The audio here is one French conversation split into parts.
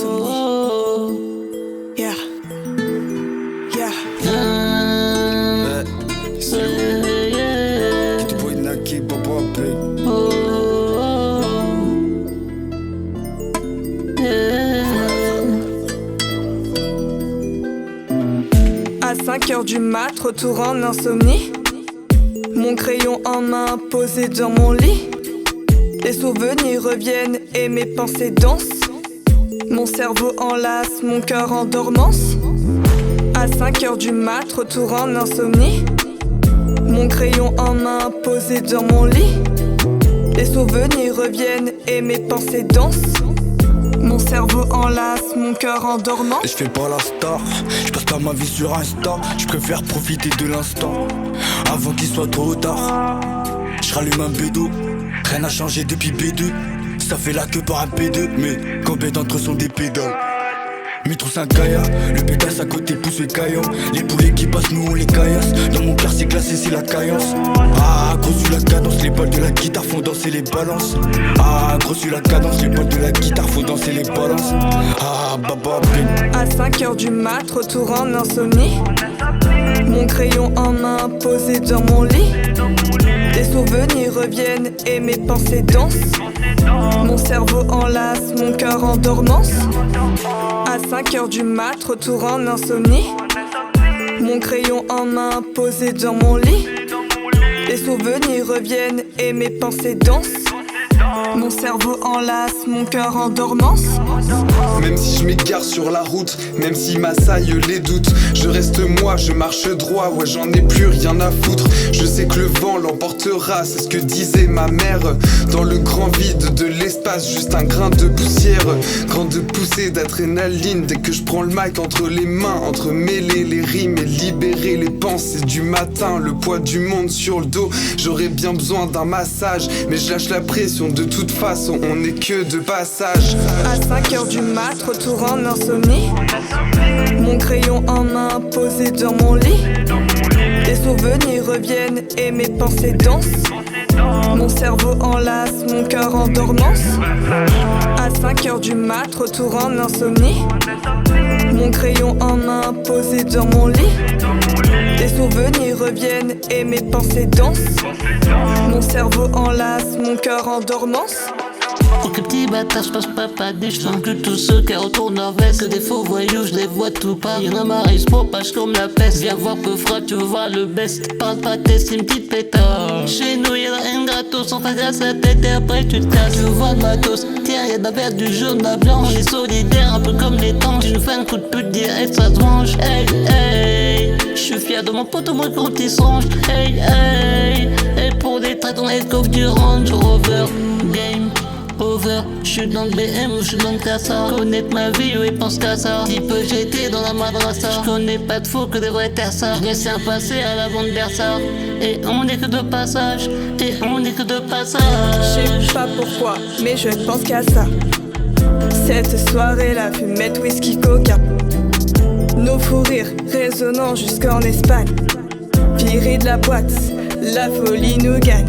insomnie. Yeah. Yeah. Kitty boy Naki, Bobo Play. À 5h du mat, retour en insomnie. Mon crayon en main posé dans mon lit. Les souvenirs reviennent et mes pensées dansent. Mon cerveau enlace, mon cœur en dormance. À 5h du mat, retour en insomnie. Mon crayon en main posé dans mon lit. Les souvenirs reviennent et mes pensées dansent. Mon cerveau enlace, mon cœur en dormant. Et je fais pas la star, je passe pas ma vie sur Insta. Je préfère profiter de l'instant avant qu'il soit trop tard. Je rallume un bédo, rien n'a changé depuis B2. Ça fait la queue par un P2, mais combien d'entre eux sont des pédales? Mitro c'est un gaillard, le pétasse à côté pousse les caillons. Les poulets qui passent, nous on les caillasse. Dans mon cœur c'est glacé, c'est la caillance. Ah, gros sur la cadence, les balles de la guitare font danser les balances. Ah, gros sur la cadence, les balles de la guitare font danser les balances. Ah, baba bing. À 5h du mat, retour en insomnie. Mon crayon en main posé dans mon lit. Les souvenirs reviennent et mes pensées dansent. Mon cerveau enlace, mon cœur en dormance. À 5h du mat, retour en insomnie. Mon crayon en main posé dans mon lit. Les souvenirs reviennent et mes pensées dansent. Mon cerveau enlace, mon cœur en dormance. Même si je m'égare sur la route, même si m'assaillent les doutes, je reste moi, je marche droit, ouais j'en ai plus rien à foutre. Je sais que le vent l'emportera, c'est ce que disait ma mère. Dans le grand vide de l'espace, juste un grain de poussière. Grande poussée d'adrénaline, dès que je prends le mic entre les mains, entremêler les rimes et libérer les pensées du matin. Le poids du monde sur le dos, j'aurais bien besoin d'un massage, mais je lâche la pression, de toute façon on n'est que de passage. À 5h du mat, retour en insomnie. Mon crayon en main posé dans mon lit. Les souvenirs reviennent et mes pensées dansent. Mon cerveau enlace, mon cœur en dormance. À 5h du mat, retour en insomnie. Mon crayon en main posé dans mon lit. Les souvenirs reviennent et mes pensées dansent. Mon cerveau enlace, mon cœur en dormance. Ok petit bâtard, j'passe pas des cheveux que tous ceux qui retournent leur veste. Que des faux voyous, j'les vois tout part. Y'en a marre, ils se propagent comme la peste. Viens voir peu froid, tu vois le best. Parle pas test, c'est une petite pétard. Chez nous y'a la haine gratos, on fait grâce à la tête et après tu te casses. Tu vois le matos, tiens y'a de la verte, du jaune, de la blanche. On est solidaires, un peu comme les tanges. Tu nous fais un coup de pute direct, ça se venge. Hey hey, j'suis fier de mon pote, moi quand il se range. Hey hey, et pour des traites on est coffre du Range Rover. Game over, j'suis dans le BM ou j'suis dans le Casa. Connaître ma vie, oui, pense qu'à ça. Si peu j'étais dans la madrasa. J'connais pas de faux que des vrais terçards. J'laisse un passé à la bande d'Ersard. Et on est que de passage, et on est que de passage. Je sais pas pourquoi, mais je ne pense qu'à ça. Cette soirée-là, fumette, whisky, coca. Nos fous rires résonnant jusqu'en Espagne. Virés de la boîte, la folie nous gagne.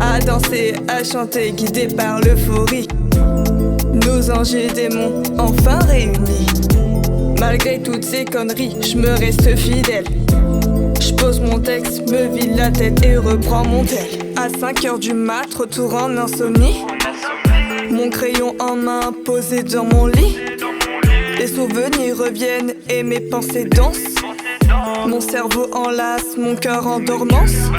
À danser, à chanter, guidés par l'euphorie. Nos anges et démons enfin réunis. Malgré toutes ces conneries, je me reste fidèle. Je pose mon texte, me vide la tête et reprends mon tel. À 5h du mat, retour en insomnie. Mon crayon en main posé dans mon lit. Les souvenirs reviennent et mes pensées dansent. Mon cerveau enlace, mon cœur en dormance.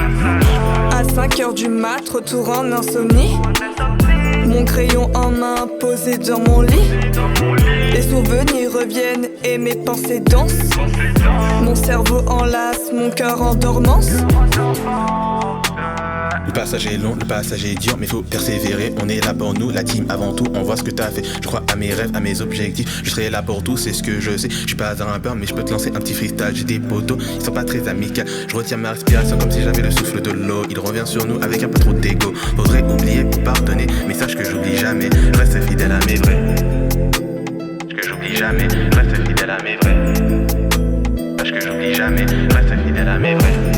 À 5h du mat, retour en insomnie. Mon crayon en main posé dans mon lit. Les souvenirs reviennent et mes pensées dansent. Mon cerveau enlace, mon cœur en dormance. Le passage est long, le passage est dur, mais faut persévérer. On est là pour nous, la team avant tout. On voit ce que t'as fait. Je crois à mes rêves, à mes objectifs. Je serai là pour tout, c'est ce que je sais. Je suis pas un rappeur, mais je peux te lancer un petit freestyle. J'ai des potos, ils sont pas très amicaux. Je retiens ma respiration comme si j'avais le souffle de l'eau. Il revient sur nous avec un peu trop d'ego. Faudrait oublier pour pardonner, mais sache que j'oublie jamais. Je reste fidèle à mes vrais. Que j'oublie jamais. Je reste fidèle à mes vrais. Sache que j'oublie jamais. Je reste fidèle à mes vrais.